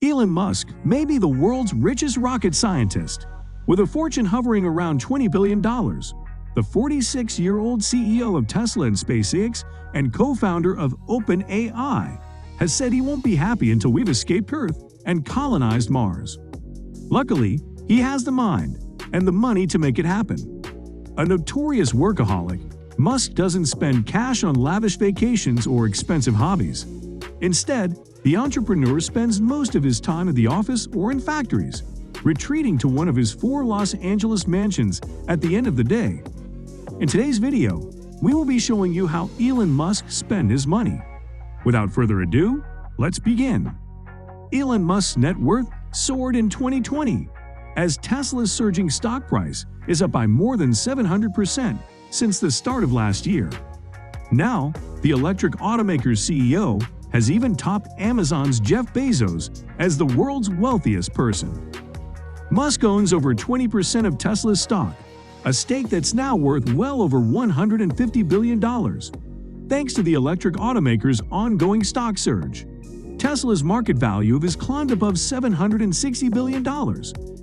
Elon Musk may be the world's richest rocket scientist. With a fortune hovering around $20 billion, the 46-year-old CEO of Tesla and SpaceX and co-founder of OpenAI has said he won't be happy until we've escaped Earth and colonized Mars. Luckily, he has the mind and the money to make it happen. A notorious workaholic, Musk doesn't spend cash on lavish vacations or expensive hobbies. Instead, the entrepreneur spends most of his time at the office or in factories, retreating to one of his 4 Los Angeles mansions at the end of the day. In today's video, we will be showing you how Elon Musk spent his money. Without further ado, let's begin. Elon Musk's net worth soared in 2020, as Tesla's surging stock price is up by more than 700% since the start of last year. Now, the electric automaker's CEO has even topped Amazon's Jeff Bezos as the world's wealthiest person. Musk owns over 20% of Tesla's stock, a stake that's now worth well over $150 billion. Thanks to the electric automaker's ongoing stock surge, Tesla's market value has climbed above $760 billion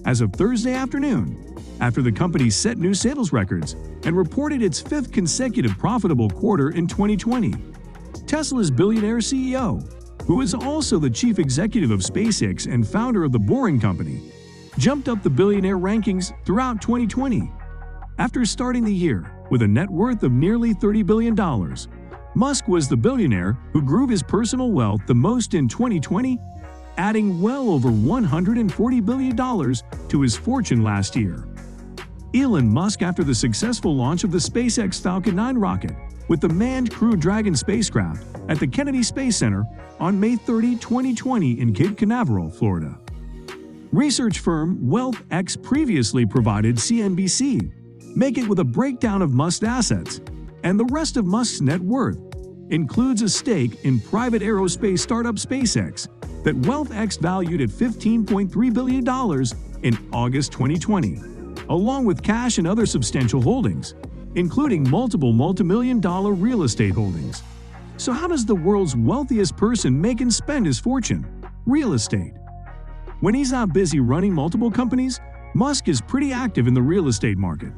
as of Thursday afternoon, after the company set new sales records and reported its 5th consecutive profitable quarter in 2020. Tesla's billionaire CEO, who is also the chief executive of SpaceX and founder of the Boring Company, jumped up the billionaire rankings throughout 2020. After starting the year with a net worth of nearly $30 billion, Musk was the billionaire who grew his personal wealth the most in 2020, adding well over $140 billion to his fortune last year. Elon Musk, after the successful launch of the SpaceX Falcon 9 rocket with the manned Crew Dragon spacecraft at the Kennedy Space Center on May 30, 2020 in Cape Canaveral, Florida. Research firm WealthX previously provided CNBC make it with a breakdown of Musk's assets, and the rest of Musk's net worth includes a stake in private aerospace startup SpaceX that WealthX valued at $15.3 billion in August 2020, along with cash and other substantial holdings, including multiple multimillion-dollar real estate holdings. So how does the world's wealthiest person make and spend his fortune? Real estate. When he's not busy running multiple companies, Musk is pretty active in the real estate market.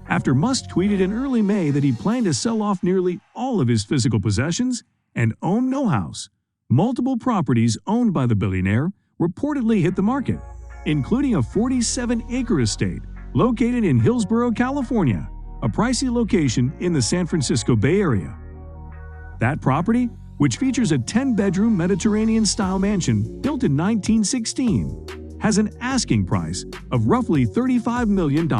After Musk tweeted in early May that he planned to sell off nearly all of his physical possessions and own no house, multiple properties owned by the billionaire reportedly hit the market, including a 47-acre estate located in Hillsborough, California, a pricey location in the San Francisco Bay Area. That property, which features a 10-bedroom Mediterranean-style mansion built in 1916, has an asking price of roughly $35 million.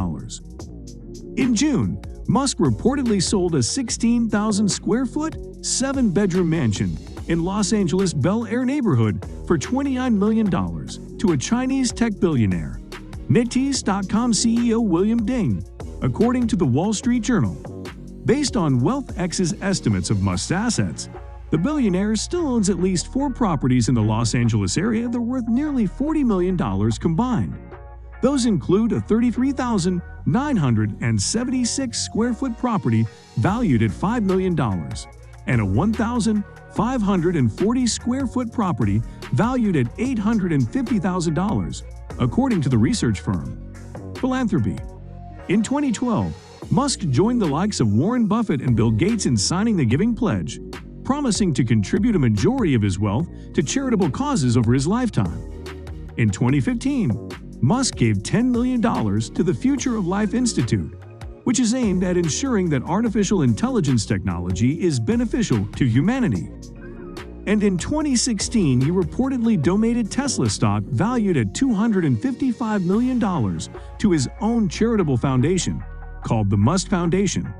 In June, Musk reportedly sold a 16,000-square-foot, 7-bedroom mansion in Los Angeles' Bel Air neighborhood for $29 million to a Chinese tech billionaire, NetEase.com CEO William Ding, according to the Wall Street Journal. Based on WealthX's estimates of Musk's assets, the billionaire still owns at least 4 properties in the Los Angeles area that are worth nearly $40 million combined. Those include a 33,976-square-foot property valued at $5 million and a 1,540-square-foot property valued at $850,000, according to the research firm. Philanthropy. In 2012, Musk joined the likes of Warren Buffett and Bill Gates in signing the Giving Pledge, promising to contribute a majority of his wealth to charitable causes over his lifetime. In 2015, Musk gave $10 million to the Future of Life Institute, which is aimed at ensuring that artificial intelligence technology is beneficial to humanity. And in 2016, he reportedly donated Tesla stock valued at $255 million to his own charitable foundation, called the Musk Foundation.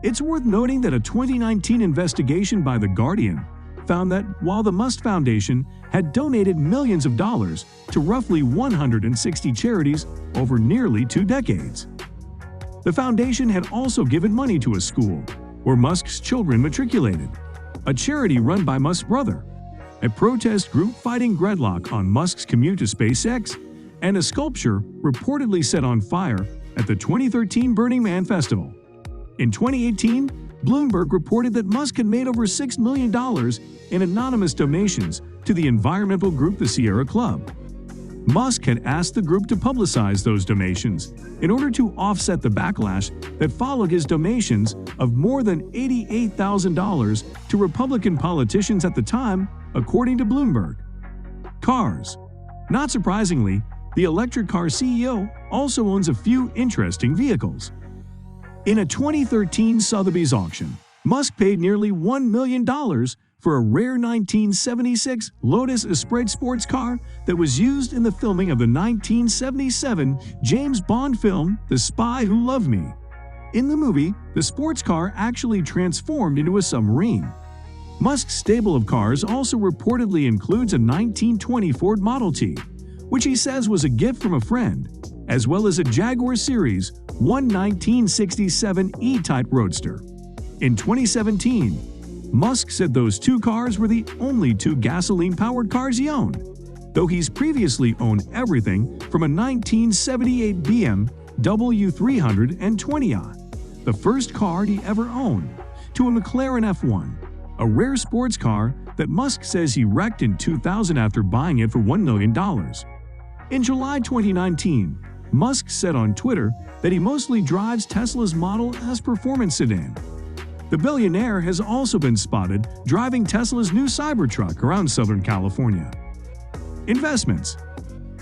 It's worth noting that a 2019 investigation by The Guardian found that while the Musk Foundation had donated millions of dollars to roughly 160 charities over nearly 2 decades, the foundation had also given money to a school where Musk's children matriculated, a charity run by Musk's brother, a protest group fighting gridlock on Musk's commute to SpaceX, and a sculpture reportedly set on fire at the 2013 Burning Man Festival. In 2018, Bloomberg reported that Musk had made over $6 million in anonymous donations to the environmental group the Sierra Club. Musk had asked the group to publicize those donations in order to offset the backlash that followed his donations of more than $88,000 to Republican politicians at the time, according to Bloomberg. Cars. Not surprisingly, the electric car CEO also owns a few interesting vehicles. In a 2013 Sotheby's auction, Musk paid nearly $1 million for a rare 1976 Lotus Esprit sports car that was used in the filming of the 1977 James Bond film The Spy Who Loved Me. In the movie, the sports car actually transformed into a submarine. Musk's stable of cars also reportedly includes a 1920 Ford Model T, which he says was a gift from a friend, as well as a Jaguar Series 1967 E-Type Roadster. In 2017, Musk said those two cars were the only two gasoline-powered cars he owned, though he's previously owned everything from a 1978 BMW 320i, the first car he ever owned, to a McLaren F1, a rare sports car that Musk says he wrecked in 2000 after buying it for $1 million. In July 2019, Musk said on Twitter that he mostly drives Tesla's Model S performance sedan. The billionaire has also been spotted driving Tesla's new Cybertruck around Southern California. Investments.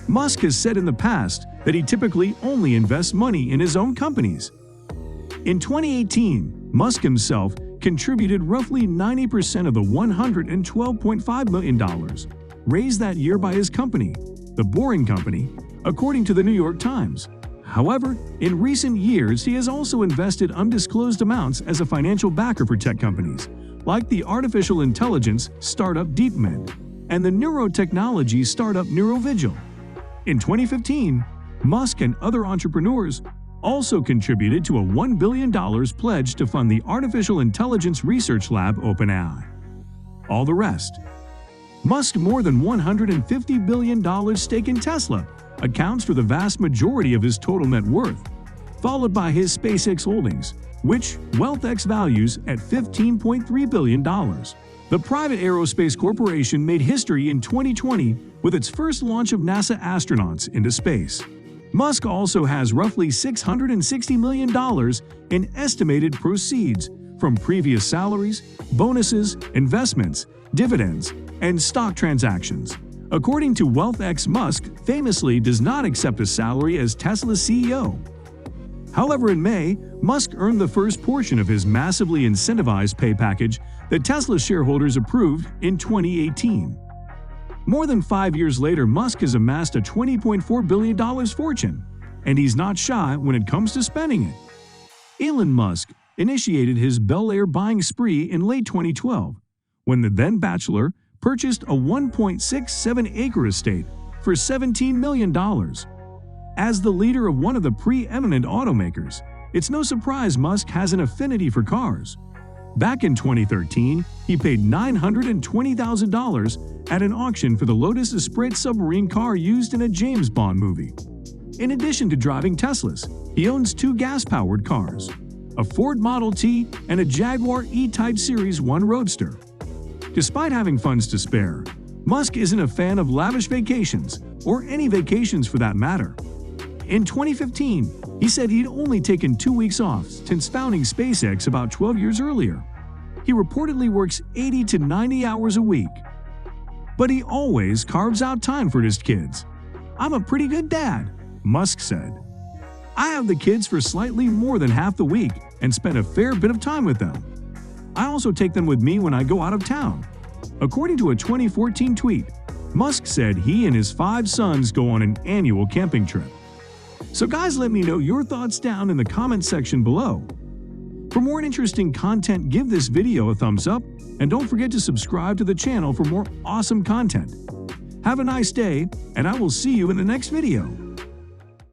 Musk has said in the past that he typically only invests money in his own companies. In 2018, Musk himself contributed roughly 90% of the $112.5 million raised that year by his company, The Boring Company, according to the New York Times. However, in recent years, he has also invested undisclosed amounts as a financial backer for tech companies, like the artificial intelligence startup DeepMind and the neurotechnology startup Neurovigil. In 2015, Musk and other entrepreneurs also contributed to a $1 billion pledge to fund the artificial intelligence research lab OpenAI. All the rest. Musk's more than $150 billion stake in Tesla accounts for the vast majority of his total net worth, followed by his SpaceX holdings, which WealthX values at $15.3 billion. The private aerospace corporation made history in 2020 with its first launch of NASA astronauts into space. Musk also has roughly $660 million in estimated proceeds from previous salaries, bonuses, investments, dividends, and stock transactions. According to WealthX, Musk famously does not accept a salary as Tesla's CEO. However, in May, Musk earned the first portion of his massively incentivized pay package that Tesla shareholders approved in 2018. More than 5 years later, Musk has amassed a $20.4 billion fortune, and he's not shy when it comes to spending it. Elon Musk initiated his Bel Air buying spree in late 2012, when the then-bachelor purchased a 1.67-acre estate for $17 million. As the leader of one of the preeminent automakers, it's no surprise Musk has an affinity for cars. Back in 2013, he paid $920,000 at an auction for the Lotus Esprit submarine car used in a James Bond movie. In addition to driving Teslas, he owns two gas-powered cars, a Ford Model T and a Jaguar E-Type Series 1 Roadster. Despite having funds to spare, Musk isn't a fan of lavish vacations, or any vacations for that matter. In 2015, he said he'd only taken 2 weeks off since founding SpaceX about 12 years earlier. He reportedly works 80 to 90 hours a week. But he always carves out time for his kids. "I'm a pretty good dad," Musk said. "I have the kids for slightly more than half the week and spend a fair bit of time with them. I also take them with me when I go out of town." According to a 2014 tweet, Musk said he and his 5 sons go on an annual camping trip. So guys, let me know your thoughts down in the comment section below. For more interesting content, give this video a thumbs up, and don't forget to subscribe to the channel for more awesome content. Have a nice day, and I will see you in the next video.